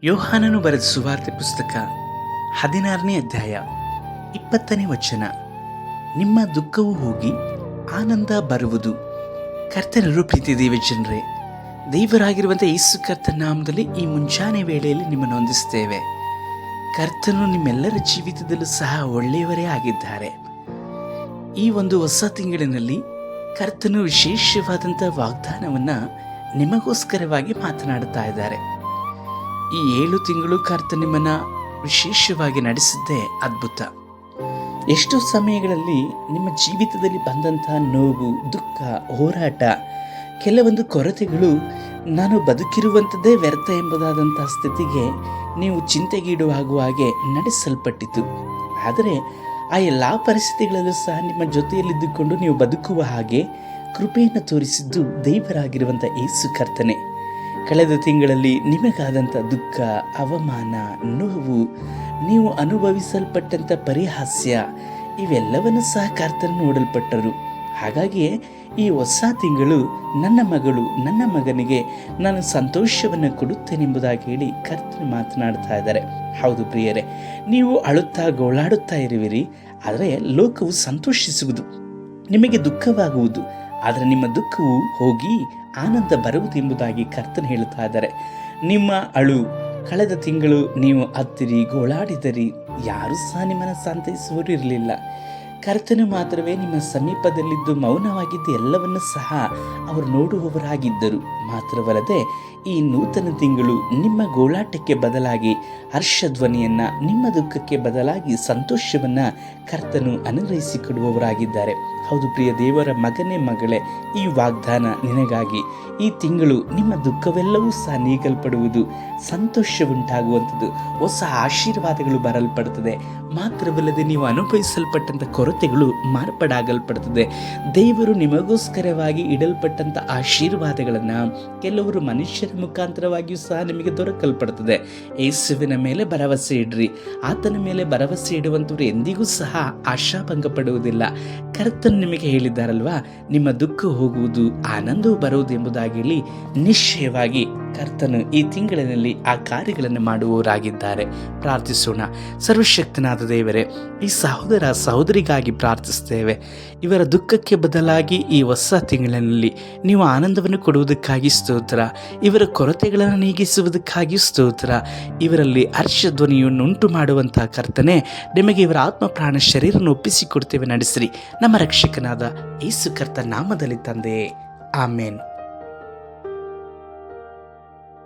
ಯೋಹಾನನು ಬರೆದ ಸುವಾರ್ತೆ ಪುಸ್ತಕ 16ನೇ ಅಧ್ಯಾಯ 20ನೇ ವಚನ. ನಿಮ್ಮ ದುಃಖವು ಹೋಗಿ ಆನಂದ ಬರುವುದು. ಕರ್ತನರು ಪ್ರೀತಿ ದೇವಜನರೇ, ದೇವರಾಗಿರುವಂಥ ಯೇಸು ಕರ್ತನ ನಾಮದಲ್ಲಿ ಈ ಮುಂಜಾನೆ ವೇಳೆಯಲ್ಲಿ ನಿಮ್ಮನ್ನು ಹೊಂದಿಸ್ತೇವೆ. ಕರ್ತನು ನಿಮ್ಮೆಲ್ಲರ ಜೀವಿತದಲ್ಲೂ ಸಹ ಒಳ್ಳೆಯವರೇ ಆಗಿದ್ದಾರೆ. ಈ ಒಂದು ಹೊಸ ತಿಂಗಳಿನಲ್ಲಿ ಕರ್ತನು ವಿಶೇಷವಾದಂಥ ವಾಗ್ದಾನವನ್ನು ನಿಮಗೋಸ್ಕರವಾಗಿ ಮಾತನಾಡುತ್ತಾ ಇದ್ದಾರೆ. ಈ 7 ತಿಂಗಳು ಕರ್ತ ನಿಮ್ಮನ್ನು ವಿಶೇಷವಾಗಿ ನಡೆಸಿದ್ದೇ ಅದ್ಭುತ. ಎಷ್ಟೋ ಸಮಯಗಳಲ್ಲಿ ನಿಮ್ಮ ಜೀವಿತದಲ್ಲಿ ಬಂದಂತಹ ನೋವು, ದುಃಖ, ಹೋರಾಟ, ಕೆಲವೊಂದು ಕೊರತೆಗಳು ನಾನು ಬದುಕಿರುವಂಥದ್ದೇ ವ್ಯರ್ಥ ಎಂಬುದಾದಂಥ ಸ್ಥಿತಿಗೆ ನೀವು ಚಿಂತೆಗೀಡುವಾಗುವ ಹಾಗೆ ನಡೆಸಲ್ಪಟ್ಟಿತು. ಆದರೆ ಆ ಎಲ್ಲ ಪರಿಸ್ಥಿತಿಗಳಲ್ಲೂ ಸಹ ನಿಮ್ಮ ಜೊತೆಯಲ್ಲಿದ್ದುಕೊಂಡು ನೀವು ಬದುಕುವ ಹಾಗೆ ಕೃಪೆಯನ್ನು ತೋರಿಸಿದ್ದು ದೇವರಾಗಿರುವಂಥ ಯೇಸು ಕರ್ತನೆ. ಕಳೆದ ತಿಂಗಳಲ್ಲಿ ನಿಮಗಾದಂಥ ದುಃಖ, ಅವಮಾನ, ನೋವು, ನೀವು ಅನುಭವಿಸಲ್ಪಟ್ಟಂಥ ಪರಿಹಾಸ್ಯ ಇವೆಲ್ಲವನ್ನು ಸಹ ಕರ್ತನು ನೋಡಲ್ಪಟ್ಟರು. ಹಾಗಾಗಿಯೇ ಈ ಹೊಸ ತಿಂಗಳು ನನ್ನ ಮಗಳು, ನನ್ನ ಮಗನಿಗೆ ನಾನು ಸಂತೋಷವನ್ನು ಕೊಡುತ್ತೇನೆಂಬುದಾಗಿ ಹೇಳಿ ಕರ್ತನು ಮಾತನಾಡ್ತಾ ಇದ್ದಾರೆ. ಹೌದು ಪ್ರಿಯರೇ, ನೀವು ಅಳುತ್ತಾ ಗೋಳಾಡುತ್ತಾ ಇರುವಿರಿ, ಆದರೆ ಲೋಕವು ಸಂತೋಷಿಸುವುದು, ನಿಮಗೆ ದುಃಖವಾಗುವುದು, ಆದರೆ ನಿಮ್ಮ ದುಃಖವು ಹೋಗಿ ಆನಂದ ಬರುವುದು ಎಂಬುದಾಗಿ ಕರ್ತನು ಹೇಳುತ್ತಾ ಇದ್ದಾರೆ. ನಿಮ್ಮ ಅಳು, ಕಳೆದ ತಿಂಗಳು ನೀವು ಅತ್ತಿರಿ, ಗೋಳಾಡಿದರಿ, ಯಾರೂ ಸಹ ನಿಮ್ಮನ್ನು ಸಂತೈಸುವವರು ಇರಲಿಲ್ಲ. ಕರ್ತನು ಮಾತ್ರವೇ ನಿಮ್ಮ ಸಮೀಪದಲ್ಲಿದ್ದು ಮೌನವಾಗಿದ್ದು ಎಲ್ಲವನ್ನು ಸಹ ಅವರು ನೋಡುವವರಾಗಿದ್ದರು. ಮಾತ್ರವಲ್ಲದೆ ಈ ನೂತನ ತಿಂಗಳು ನಿಮ್ಮ ಗೋಳಾಟಕ್ಕೆ ಬದಲಾಗಿ ಹರ್ಷಧ್ವನಿಯನ್ನು, ನಿಮ್ಮ ದುಃಖಕ್ಕೆ ಬದಲಾಗಿ ಸಂತೋಷವನ್ನು ಕರ್ತನು ಅನುಗ್ರಹಿಸಿಕೊಡುವವರಾಗಿದ್ದಾರೆ. ಹೌದು ಪ್ರಿಯ ದೇವರ ಮಗನೇ, ಮಗಳೇ, ಈ ವಾಗ್ದಾನ ನಿನಗಾಗಿ. ಈ ತಿಂಗಳು ನಿಮ್ಮ ದುಃಖವೆಲ್ಲವೂ ಸಹ ನೀಗಲ್ಪಡುವುದು, ಸಂತೋಷ ಉಂಟಾಗುವಂಥದ್ದು, ಹೊಸ ಆಶೀರ್ವಾದಗಳು ಬರಲ್ಪಡುತ್ತದೆ. ಮಾತ್ರವಲ್ಲದೆ ನೀವು ಅನುಭವಿಸಲ್ಪಟ್ಟಂಥ ಕೊರತೆಗಳು ಮಾರ್ಪಾಡಾಗಲ್ಪಡುತ್ತದೆ. ದೇವರು ನಿಮಗೋಸ್ಕರವಾಗಿ ಇಡಲ್ಪಟ್ಟಂಥ ಆಶೀರ್ವಾದಗಳನ್ನು ಕೆಲವರು ಮನುಷ್ಯರ ಮುಖಾಂತರವಾಗಿಯೂ ಸಹ ನಿಮಗೆ ದೊರಕಲ್ಪಡುತ್ತದೆ. ಯೇಸುವಿನ ಮೇಲೆ ಭರವಸೆ ಇಡ್ರಿ. ಆತನ ಮೇಲೆ ಭರವಸೆ ಇಡುವಂಥವ್ರು ಎಂದಿಗೂ ಸಹ ಆಶಾಭಂಗ ಪಡುವುದಿಲ್ಲ. ಕರ್ತನು ನಿಮಗೆ ಹೇಳಿದ್ದಾರಲ್ವಾ, ನಿಮ್ಮ ದುಃಖ ಹೋಗುವುದು, ಆನಂದವು ಬರುವುದು ಎಂಬುದಾಗಿ ಹೇಳಿ ನಿಶ್ಚಯವಾಗಿ ಕರ್ತನು ಈ ತಿಂಗಳಿನಲ್ಲಿ ಆ ಕಾರ್ಯಗಳನ್ನು ಮಾಡುವವರಾಗಿದ್ದಾರೆ. ಪ್ರಾರ್ಥಿಸೋಣ. ಸರ್ವಶಕ್ತನಾದ ದೇವರೇ, ಈ ಸಹೋದರ ಸಹೋದರಿಗಾಗಿ ಪ್ರಾರ್ಥಿಸ್ತೇವೆ. ಇವರ ದುಃಖಕ್ಕೆ ಬದಲಾಗಿ ಈ ಹೊಸ ತಿಂಗಳಿನಲ್ಲಿ ನೀವು ಆನಂದವನ್ನು ಕೊಡುವುದಕ್ಕಾಗಿ ಸ್ತೋತ್ರ. ಇವರ ಕೊರತೆಗಳನ್ನು ನೀಗಿಸುವುದಕ್ಕಾಗಿ ಸ್ತೋತ್ರ. ಇವರಲ್ಲಿ ಹರ್ಷಧ್ವನಿಯನ್ನು ಉಂಟು ಮಾಡುವಂತಹ ಕರ್ತನೆ, ನಿಮಗೆ ಇವರ ಆತ್ಮ ಪ್ರಾಣ ಶರೀರವನ್ನು ಒಪ್ಪಿಸಿಕೊಡ್ತೇವೆ. ನಡೆಸಿರಿ ನಮ್ಮ ರಕ್ಷಕನಾದ ಯೇಸು ಕರ್ತ ನಾಮದಲ್ಲಿ ತಂದೆ. ಆಮೇನ್.